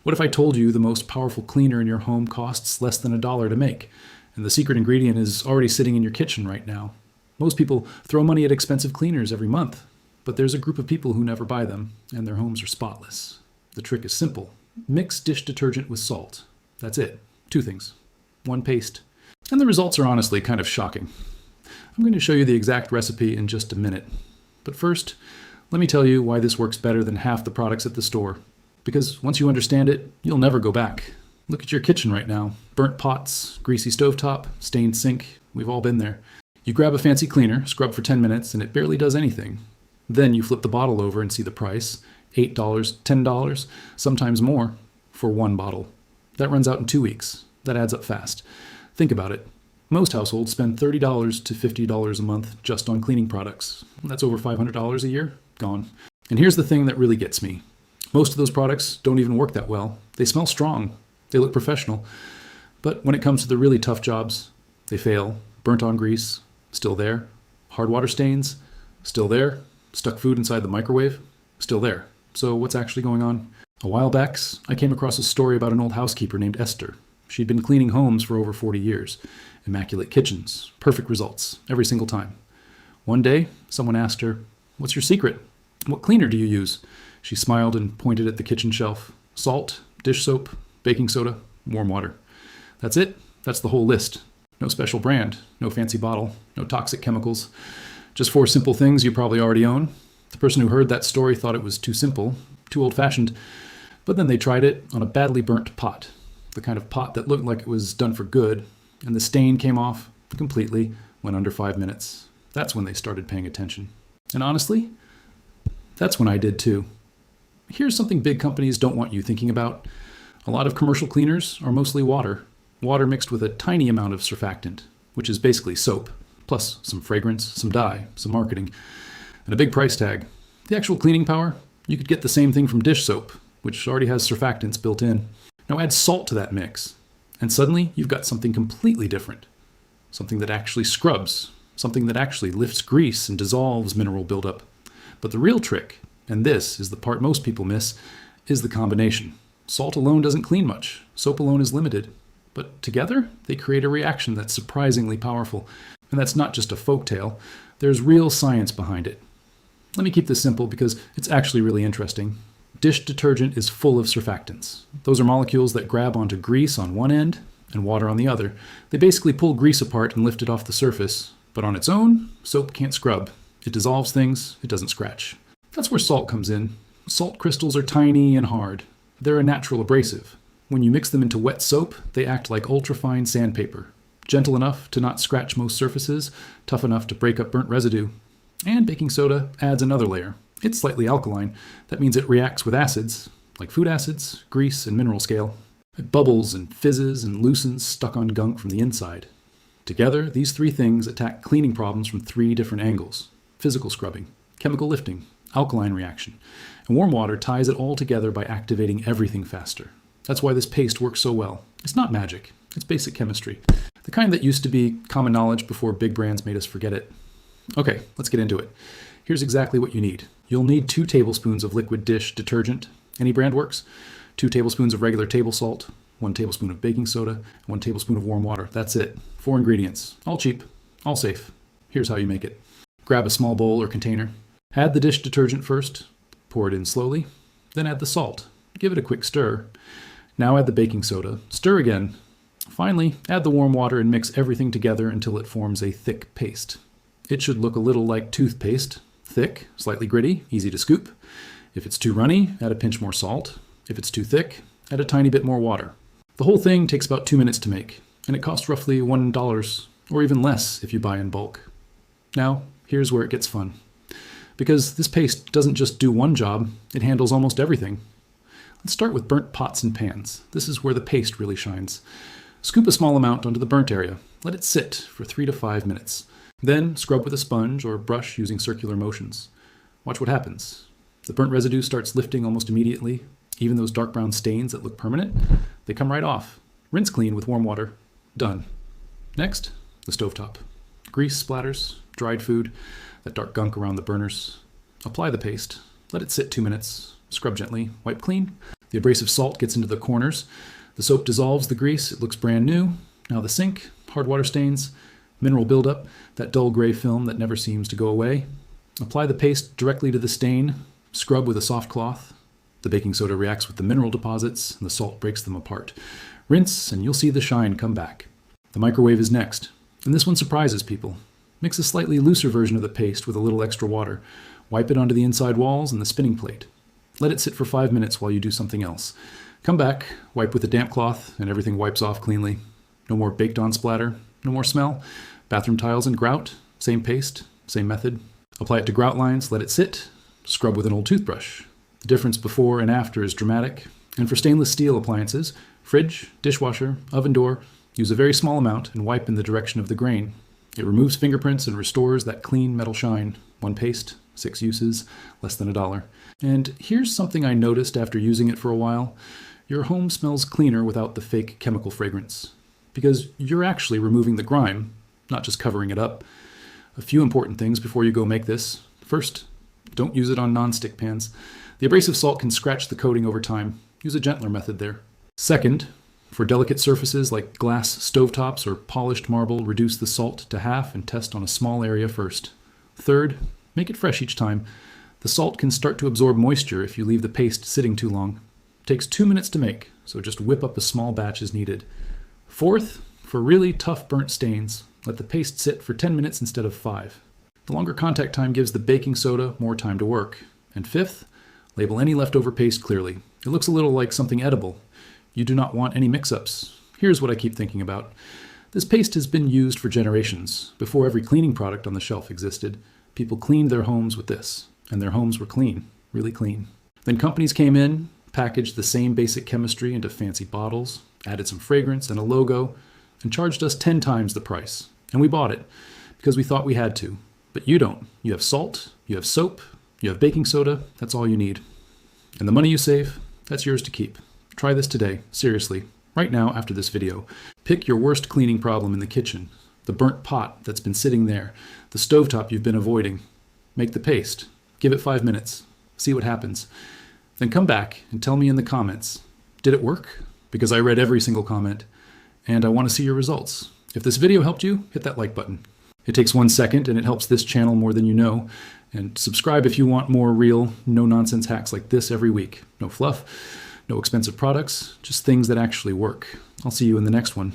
What if I told you the most powerful cleaner in your home costs less than $1 to make, and the secret ingredient is already sitting in your kitchen right now? Most people throw money at expensive cleaners every month, but there's a group of people who never buy them, and their homes are spotless. The trick is simple. Mix dish detergent with salt. That's it. 2 things. 1 paste. And the results are honestly kind of shocking. I'm going to show you the exact recipe in just a minute. But first, let me tell you why this works better than half the products at the store. Because once you understand it, you'll never go back. Look at your kitchen right now. Burnt pots, greasy stovetop, stained sink. We've all been there. You grab a fancy cleaner, scrub for 10 minutes, and it barely does anything. Then you flip the bottle over and see the price. $8, $10, sometimes more, for 1 bottle. That runs out in 2 weeks. That adds up fast. Think about it. Most households spend $30 to $50 a month just on cleaning products. That's over $500 a year. Gone. And here's the thing that really gets me. Most of those products don't even work that well. They smell strong. They look professional. But when it comes to the really tough jobs, they fail. Burnt on grease, still there. Hard water stains, still there. Stuck food inside the microwave, still there. So what's actually going on? A while back, I came across a story about an old housekeeper named Esther. She'd been cleaning homes for over 40 years. Immaculate kitchens, perfect results, every single time. One day, someone asked her, "What's your secret? What cleaner do you use?" She smiled and pointed at the kitchen shelf. Salt, dish soap, baking soda, warm water. That's it. That's the whole list. No special brand, no fancy bottle, no toxic chemicals. Just 4 simple things you probably already own. The person who heard that story thought it was too simple, too old-fashioned, but then they tried it on a badly burnt pot. The kind of pot that looked like it was done for good, and the stain came off completely, went under 5 minutes. That's when they started paying attention. And honestly, that's when I did too. Here's something big companies don't want you thinking about. A lot of commercial cleaners are mostly water. Water mixed with a tiny amount of surfactant, which is basically soap, plus some fragrance, some dye, some marketing, and a big price tag. The actual cleaning power, you could get the same thing from dish soap, which already has surfactants built in. Now add salt to that mix, and suddenly you've got something completely different. Something that actually scrubs, something that actually lifts grease and dissolves mineral buildup. But the real trick, and this is the part most people miss, is the combination. Salt alone doesn't clean much. Soap alone is limited. But together, they create a reaction that's surprisingly powerful. And that's not just a folktale. There's real science behind it. Let me keep this simple because it's actually really interesting. Dish detergent is full of surfactants. Those are molecules that grab onto grease on one end and water on the other. They basically pull grease apart and lift it off the surface. But on its own, soap can't scrub. It dissolves things, it doesn't scratch. That's where salt comes in. Salt crystals are tiny and hard. They're a natural abrasive. When you mix them into wet soap, they act like ultrafine sandpaper. Gentle enough to not scratch most surfaces, tough enough to break up burnt residue. And baking soda adds another layer. It's slightly alkaline. That means it reacts with acids, like food acids, grease, and mineral scale. It bubbles and fizzes and loosens stuck on gunk from the inside. Together, these 3 things attack cleaning problems from 3 different angles. Physical scrubbing, chemical lifting, alkaline reaction. And warm water ties it all together by activating everything faster. That's why this paste works so well. It's not magic. It's basic chemistry. The kind that used to be common knowledge before big brands made us forget it. Okay, let's get into it. Here's exactly what you need. You'll need 2 tablespoons of liquid dish detergent. Any brand works. 2 tablespoons of regular table salt, 1 tablespoon of baking soda, 1 tablespoon of warm water. That's it. 4 ingredients. All cheap, all safe. Here's how you make it. Grab a small bowl or container. Add the dish detergent first. Pour it in slowly. Then add the salt. Give it a quick stir. Now add the baking soda. Stir again. Finally, add the warm water and mix everything together until it forms a thick paste. It should look a little like toothpaste. Thick, slightly gritty, easy to scoop. If it's too runny, add a pinch more salt. If it's too thick, add a tiny bit more water. The whole thing takes about 2 minutes to make, and it costs roughly $1, or even less if you buy in bulk. Now, here's where it gets fun. Because this paste doesn't just do one job, it handles almost everything. Let's start with burnt pots and pans. This is where the paste really shines. Scoop a small amount onto the burnt area. Let it sit for 3 to 5 minutes. Then scrub with a sponge or brush using circular motions. Watch what happens. The burnt residue starts lifting almost immediately. Even those dark brown stains that look permanent, they come right off. Rinse clean with warm water. Done. Next, the stovetop. Grease splatters, dried food, that dark gunk around the burners. Apply the paste. Let it sit 2 minutes. Scrub gently. Wipe clean. The abrasive salt gets into the corners. The soap dissolves the grease. It looks brand new. Now the sink, hard water stains, mineral buildup, that dull gray film that never seems to go away. Apply the paste directly to the stain. Scrub with a soft cloth. The baking soda reacts with the mineral deposits, and the salt breaks them apart. Rinse, and you'll see the shine come back. The microwave is next, and this one surprises people. Mix a slightly looser version of the paste with a little extra water. Wipe it onto the inside walls and the spinning plate. Let it sit for 5 minutes while you do something else. Come back, wipe with a damp cloth, and everything wipes off cleanly. No more baked on splatter, no more smell. Bathroom tiles and grout, same paste, same method. Apply it to grout lines, let it sit. Scrub with an old toothbrush. The difference before and after is dramatic. And for stainless steel appliances, fridge, dishwasher, oven door, use a very small amount and wipe in the direction of the grain. It removes fingerprints and restores that clean metal shine. One paste, 6 uses, less than $1. And here's something I noticed after using it for a while. Your home smells cleaner without the fake chemical fragrance. Because you're actually removing the grime, not just covering it up. A few important things before you go make this. First, don't use it on non-stick pans. The abrasive salt can scratch the coating over time. Use a gentler method there. Second, for delicate surfaces like glass stovetops or polished marble, reduce the salt to half and test on a small area first. Third, make it fresh each time. The salt can start to absorb moisture if you leave the paste sitting too long. It takes 2 minutes to make, so just whip up a small batch as needed. Fourth, for really tough burnt stains, let the paste sit for 10 minutes instead of 5. The longer contact time gives the baking soda more time to work. And fifth, label any leftover paste clearly. It looks a little like something edible. You do not want any mix-ups. Here's what I keep thinking about. This paste has been used for generations. Before every cleaning product on the shelf existed, people cleaned their homes with this, and their homes were clean, really clean. Then companies came in, packaged the same basic chemistry into fancy bottles, added some fragrance and a logo, and charged us 10 times the price. And we bought it, because we thought we had to. But you don't. You have salt, you have soap, you have baking soda, that's all you need. And the money you save, that's yours to keep. Try this today, seriously, right now after this video. Pick your worst cleaning problem in the kitchen, the burnt pot that's been sitting there, the stovetop you've been avoiding. Make the paste. Give it 5 minutes. See what happens. Then come back and tell me in the comments, did it work? Because I read every single comment, and I want to see your results. If this video helped you, hit that like button. It takes 1 second and it helps this channel more than you know. And subscribe if you want more real, no-nonsense hacks like this every week. No fluff, no expensive products, just things that actually work. I'll see you in the next one.